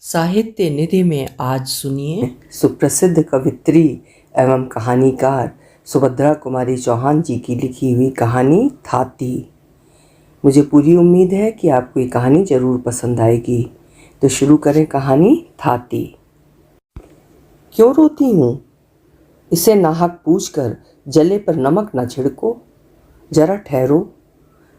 साहित्य निधि में आज सुनिए सुप्रसिद्ध कवित्री एवं कहानीकार सुभद्रा कुमारी चौहान जी की लिखी हुई कहानी थाती। मुझे पूरी उम्मीद है कि आपको ये कहानी ज़रूर पसंद आएगी। तो शुरू करें कहानी थाती। क्यों रोती हूँ? इसे नाहक पूछकर जले पर नमक न छिड़को। जरा ठहरो,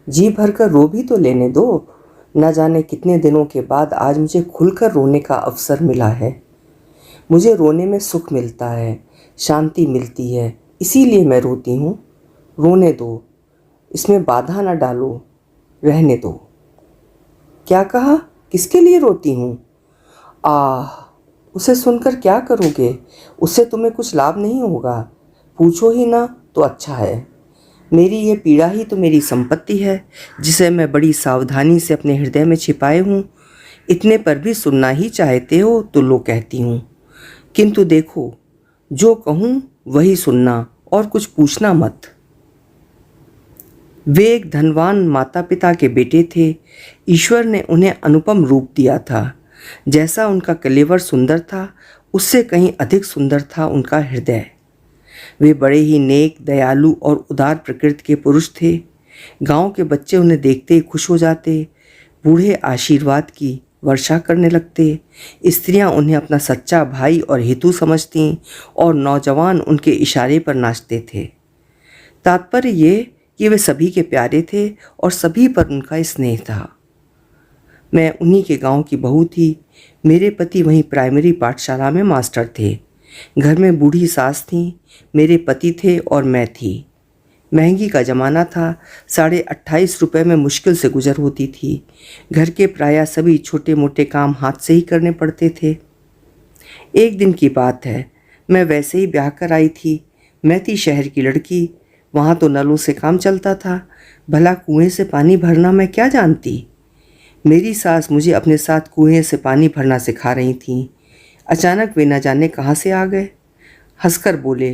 जी भरकर रो भी तो लेने दो। न जाने कितने दिनों के बाद आज मुझे खुलकर रोने का अवसर मिला है। मुझे रोने में सुख मिलता है, शांति मिलती है, इसीलिए मैं रोती हूँ। रोने दो, इसमें बाधा न डालो, रहने दो। क्या कहा? किसके लिए रोती हूँ? उसे सुनकर क्या करोगे? उससे तुम्हें कुछ लाभ नहीं होगा। पूछो ही ना तो अच्छा है। मेरी ये पीड़ा ही तो मेरी संपत्ति है, जिसे मैं बड़ी सावधानी से अपने हृदय में छिपाए हूँ। इतने पर भी सुनना ही चाहते हो तो लो कहती हूँ। किंतु देखो, जो कहूँ वही सुनना और कुछ पूछना मत। वे एक धनवान माता पिता के बेटे थे। ईश्वर ने उन्हें अनुपम रूप दिया था। जैसा उनका कलेवर सुंदर था, उससे कहीं अधिक सुंदर था उनका हृदय। वे बड़े ही नेक, दयालु और उदार प्रकृति के पुरुष थे। गांव के बच्चे उन्हें देखते ही खुश हो जाते। बूढ़े आशीर्वाद की वर्षा करने लगते। स्त्रियां उन्हें अपना सच्चा भाई और हितू समझतीं और नौजवान उनके इशारे पर नाचते थे। तात्पर्य ये कि वे सभी के प्यारे थे और सभी पर उनका स्नेह था। मैं उन्हीं के गांव की बहू थी। मेरे पति वहीं प्राइमरी पाठशाला में मास्टर थे। घर में बूढ़ी सास थी, मेरे पति थे और मैं थी। महंगी का ज़माना था। 28.5 रुपये में मुश्किल से गुजर होती थी। घर के प्रायः सभी छोटे मोटे काम हाथ से ही करने पड़ते थे। एक दिन की बात है, मैं वैसे ही ब्याह कर आई थी। मैं थी शहर की लड़की। वहाँ तो नलों से काम चलता था। भला कुएं से पानी भरना मैं क्या जानती। मेरी सास मुझे अपने साथ कुएं से पानी भरना सिखा रही थीं। अचानक वे न जाने कहाँ से आ गए। हंसकर बोले,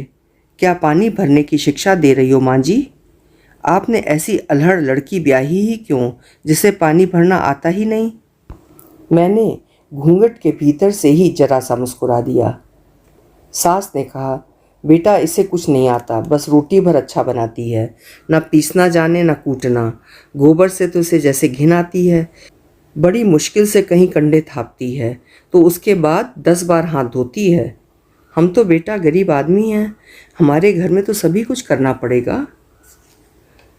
क्या पानी भरने की शिक्षा दे रही हो माँ जी? आपने ऐसी अल्हड़ लड़की ब्याही ही क्यों, जिसे पानी भरना आता ही नहीं? मैंने घूंघट के भीतर से ही जरा सा मुस्कुरा दिया। सास ने कहा, बेटा इसे कुछ नहीं आता, बस रोटी भर अच्छा बनाती है। न पीसना जाने न कूटना। गोबर से तो इसे जैसे घिन आती है। बड़ी मुश्किल से कहीं कंडे थापती है तो उसके बाद 10 बार हाथ धोती है। हम तो बेटा गरीब आदमी हैं, हमारे घर में तो सभी कुछ करना पड़ेगा।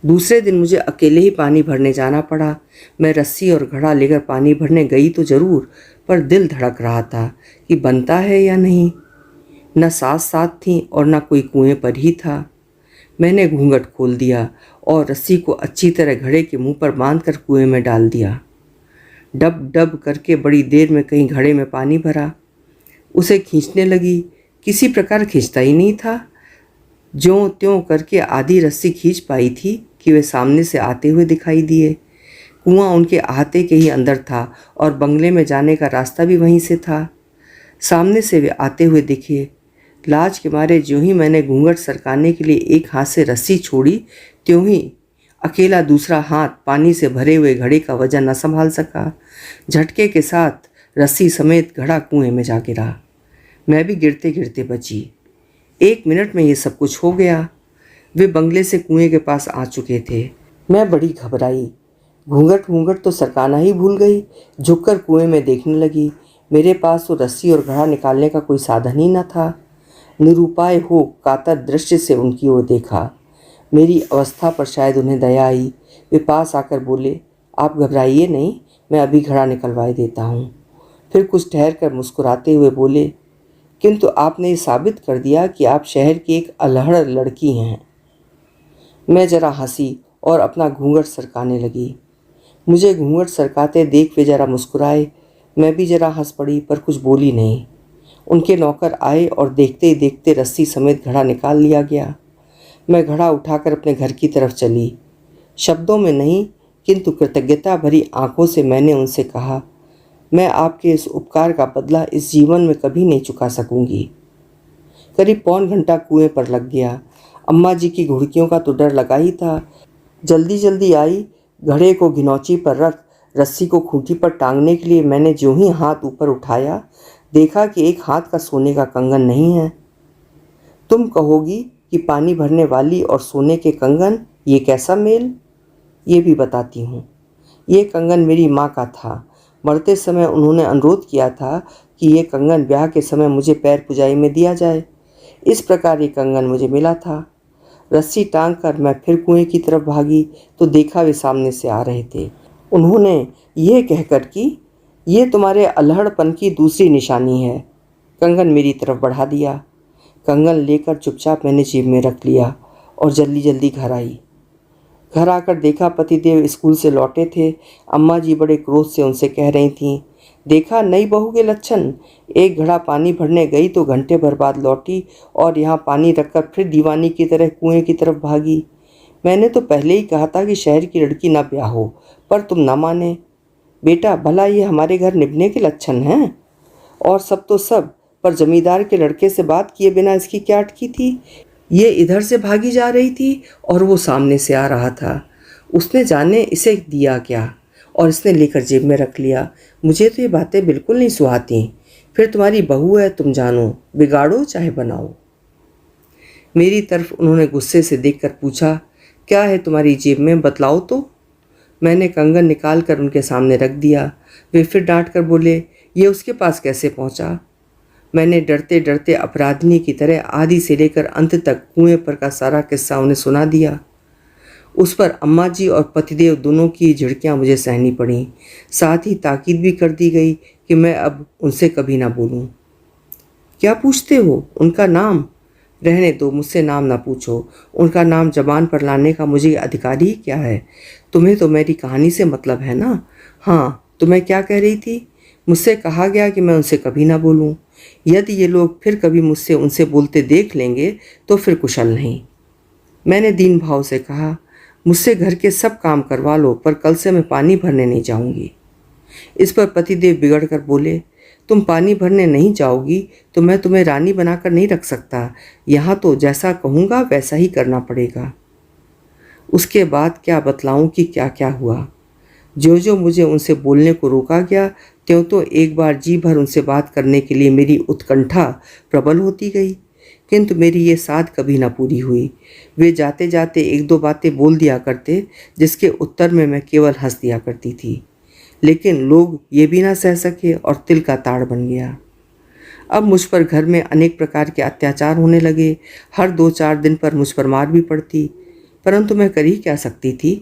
दूसरे दिन मुझे अकेले ही पानी भरने जाना पड़ा। मैं रस्सी और घड़ा लेकर पानी भरने गई तो ज़रूर, पर दिल धड़क रहा था कि बनता है या नहीं। न सास साथ थी और न कोई कुएं पर ही था। मैंने घूंघट खोल दिया और रस्सी को अच्छी तरह घड़े के मुंह पर बांधकर कुएं में डाल दिया। डब डब करके बड़ी देर में कहीं घड़े में पानी भरा। उसे खींचने लगी, किसी प्रकार खींचता ही नहीं था। ज्यों त्यों करके आधी रस्सी खींच पाई थी कि वे सामने से आते हुए दिखाई दिए। कुआं उनके अहाते के ही अंदर था और बंगले में जाने का रास्ता भी वहीं से था। सामने से वे आते हुए दिखे। लाज के मारे ज्यों ही मैंने घूंघट सरकाने के लिए एक हाथ से रस्सी छोड़ी, त्यों ही अकेला दूसरा हाथ पानी से भरे हुए घड़े का वजन न संभाल सका। झटके के साथ रस्सी समेत घड़ा कुएं में जा गिरा। मैं भी गिरते गिरते बची। 1 मिनट में ये सब कुछ हो गया। वे बंगले से कुएं के पास आ चुके थे। मैं बड़ी घबराई। घूंघट घूंघट तो सरकाना ही भूल गई। झुककर कुएं में देखने लगी। मेरे पास तो रस्सी और घड़ा निकालने का कोई साधन ही न था। निरुपाय हो कातर दृश्य से उनकी ओर देखा। मेरी अवस्था पर शायद उन्हें दया आई। वे पास आकर बोले, आप घबराइए नहीं, मैं अभी घड़ा निकलवाए देता हूँ। फिर कुछ ठहर कर मुस्कुराते हुए बोले, किंतु आपने ये साबित कर दिया कि आप शहर की एक अल्हड़ लड़की हैं। मैं जरा हंसी और अपना घूंघट सरकाने लगी। मुझे घूंघट सरकाते देख वे जरा मुस्कुराए। मैं भी जरा हंस पड़ी, पर कुछ बोली नहीं। उनके नौकर आए और देखते ही देखते रस्सी समेत घड़ा निकाल लिया गया। मैं घड़ा उठाकर अपने घर की तरफ चली। शब्दों में नहीं, किंतु कृतज्ञता भरी आंखों से मैंने उनसे कहा, मैं आपके इस उपकार का बदला इस जीवन में कभी नहीं चुका सकूंगी। करीब पौन घंटा कुएं पर लग गया। अम्मा जी की घुड़कियों का तो डर लगा ही था। जल्दी जल्दी आई, घड़े को घिनौची पर रख रस्सी को खूंटी पर टांगने के लिए मैंने ज्यों ही हाथ ऊपर उठाया, देखा कि एक हाथ का सोने का कंगन नहीं है। तुम कहोगी कि पानी भरने वाली और सोने के कंगन, ये कैसा मेल? ये भी बताती हूँ। ये कंगन मेरी माँ का था। मरते समय उन्होंने अनुरोध किया था कि ये कंगन ब्याह के समय मुझे पैर पुजाई में दिया जाए। इस प्रकार ये कंगन मुझे मिला था। रस्सी टांग कर मैं फिर कुएं की तरफ भागी तो देखा वे सामने से आ रहे थे। उन्होंने ये कहकर कि ये तुम्हारे अल्हड़पन की दूसरी निशानी है, कंगन मेरी तरफ बढ़ा दिया। कंगन लेकर चुपचाप मैंने जेब में रख लिया और जल्दी जल्दी घर आई। घर आकर देखा पतिदेव स्कूल से लौटे थे। अम्मा जी बड़े क्रोध से उनसे कह रही थीं, देखा नई बहू के लक्षण, एक घड़ा पानी भरने गई तो घंटे भर बाद लौटी और यहाँ पानी रखकर फिर दीवानी की तरह कुएं की तरफ भागी। मैंने तो पहले ही कहा था कि शहर की लड़की ना ब्याह हो, पर तुम ना माने। बेटा, भला ये हमारे घर निभने के लक्षण हैं? और सब तो सब, पर जमींदार के लड़के से बात किए बिना इसकी क्या अटकी थी? ये इधर से भागी जा रही थी और वो सामने से आ रहा था। उसने जाने इसे दिया क्या और इसने लेकर जेब में रख लिया। मुझे तो ये बातें बिल्कुल नहीं सुहाती। फिर तुम्हारी बहू है, तुम जानो, बिगाड़ो चाहे बनाओ। मेरी तरफ उन्होंने गुस्से से देखकर पूछा, क्या है तुम्हारी जेब में, बतलाओ तो। मैंने कंगन निकाल कर उनके सामने रख दिया। वे फिर डांट कर बोले, ये उसके पास कैसे पहुंचा? मैंने डरते डरते अपराधिनी की तरह आदि से लेकर अंत तक कुएं पर का सारा किस्सा उन्हें सुना दिया। उस पर अम्मा जी और पतिदेव दोनों की झिड़कियां मुझे सहनी पड़ीं। साथ ही ताकीद भी कर दी गई कि मैं अब उनसे कभी ना बोलूं। क्या पूछते हो? उनका नाम? रहने दो, मुझसे नाम ना पूछो। उनका नाम जबान पर लाने का मुझे अधिकार ही क्या है? तुम्हें तो मेरी कहानी से मतलब है ना। हाँ, तुम्हें क्या कह रही थी? मुझसे कहा गया कि मैं उनसे कभी ना बोलूं। यदि ये लोग फिर कभी मुझसे उनसे बोलते देख लेंगे तो फिर कुशल नहीं। मैंने दीन भाव से कहा, मुझसे घर के सब काम करवा लो, पर कल से मैं पानी भरने नहीं जाऊंगी। इस पर पतिदेव बिगड़ कर बोले, तुम पानी भरने नहीं जाओगी तो मैं तुम्हें रानी बनाकर नहीं रख सकता। यहाँ तो जैसा कहूँगा वैसा ही करना पड़ेगा। उसके बाद क्या बतलाऊं कि क्या क्या हुआ। जो जो मुझे उनसे बोलने को रोका गया, त्यों तो एक बार जी भर उनसे बात करने के लिए मेरी उत्कंठा प्रबल होती गई, किंतु मेरी ये साध कभी न पूरी हुई। वे जाते जाते एक दो बातें बोल दिया करते, जिसके उत्तर में मैं केवल हंस दिया करती थी। लेकिन लोग ये भी ना सह सके और तिल का ताड़ बन गया। अब मुझ पर घर में अनेक प्रकार के अत्याचार होने लगे। हर 2-4 दिन पर मुझ पर मार भी पड़ती, परंतु मैं कर ही क्या सकती थी।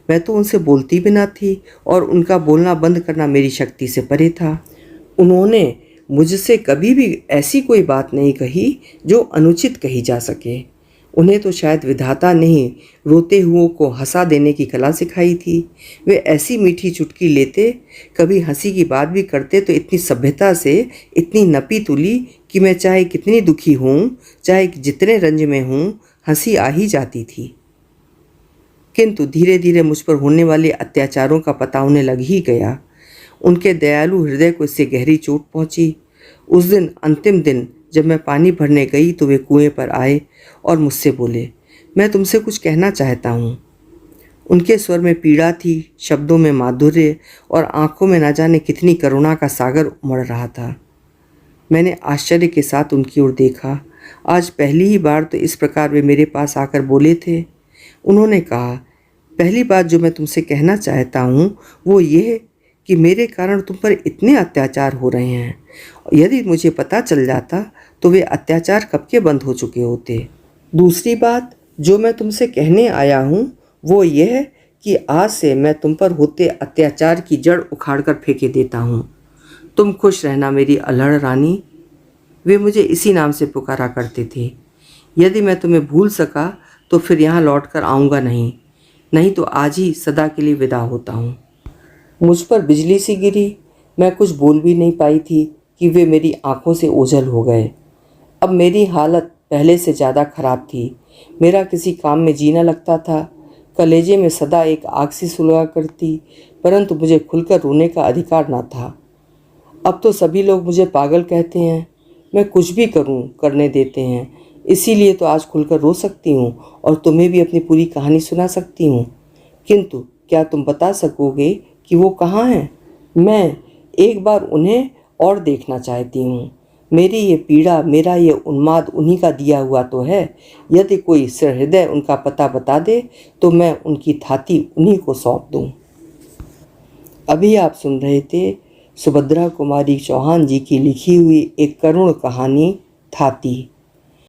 मैं तो उनसे बोलती भी ना थी और उनका बोलना बंद करना मेरी शक्ति से परे था। उन्होंने मुझसे कभी भी ऐसी कोई बात नहीं कही जो अनुचित कही जा सके। उन्हें तो शायद विधाता ने ही रोते हुओं को हंसा देने की कला सिखाई थी। वे ऐसी मीठी चुटकी लेते, कभी हंसी की बात भी करते तो इतनी सभ्यता से, इतनी नपी तुली कि मैं चाहे कितनी दुखी हूँ, चाहे जितने रंज में हूँ, हंसी आ ही जाती थी। किंतु धीरे धीरे मुझ पर होने वाले अत्याचारों का पता उन्हें लग ही गया। उनके दयालु हृदय को इससे गहरी चोट पहुंची। उस दिन अंतिम दिन जब मैं पानी भरने गई तो वे कुएं पर आए और मुझसे बोले, मैं तुमसे कुछ कहना चाहता हूँ। उनके स्वर में पीड़ा थी, शब्दों में माधुर्य और आंखों में न जाने कितनी करुणा का सागर उमड़ रहा था। मैंने आश्चर्य के साथ उनकी ओर देखा। आज पहली ही बार तो इस प्रकार वे मेरे पास आकर बोले थे। उन्होंने कहा, पहली बात जो मैं तुमसे कहना चाहता हूँ वो ये कि मेरे कारण तुम पर इतने अत्याचार हो रहे हैं। यदि मुझे पता चल जाता तो वे अत्याचार कब के बंद हो चुके होते। दूसरी बात जो मैं तुमसे कहने आया हूँ वो ये है कि आज से मैं तुम पर होते अत्याचार की जड़ उखाड़ कर फेंके देता हूँ। तुम खुश रहना मेरी अल्हड़ रानी। वे मुझे इसी नाम से पुकारा करते थे। यदि मैं तुम्हें भूल सका तो फिर यहाँ लौट कर आऊँगा नहीं तो आज ही सदा के लिए विदा होता हूँ। मुझ पर बिजली सी गिरी। मैं कुछ बोल भी नहीं पाई थी कि वे मेरी आंखों से ओझल हो गए। अब मेरी हालत पहले से ज़्यादा खराब थी। मेरा किसी काम में जीना लगता था। कलेजे में सदा एक आग सी सुलगा करती, परंतु मुझे खुलकर रोने का अधिकार न था। अब तो सभी लोग मुझे पागल कहते हैं। मैं कुछ भी करूं करने देते हैं, इसीलिए तो आज खुलकर रो सकती हूं और तुम्हें भी अपनी पूरी कहानी सुना सकती हूं। किंतु क्या तुम बता सकोगे कि वो कहाँ हैं। मैं एक बार उन्हें और देखना चाहती हूँ। मेरी ये पीड़ा, मेरा ये उन्माद उन्हीं का दिया हुआ तो है। यदि कोई सहृदय उनका पता बता दे तो मैं उनकी थाती उन्हीं को सौंप दूँ। अभी आप सुन रहे थे सुभद्रा कुमारी चौहान जी की लिखी हुई एक करुण कहानी थाती।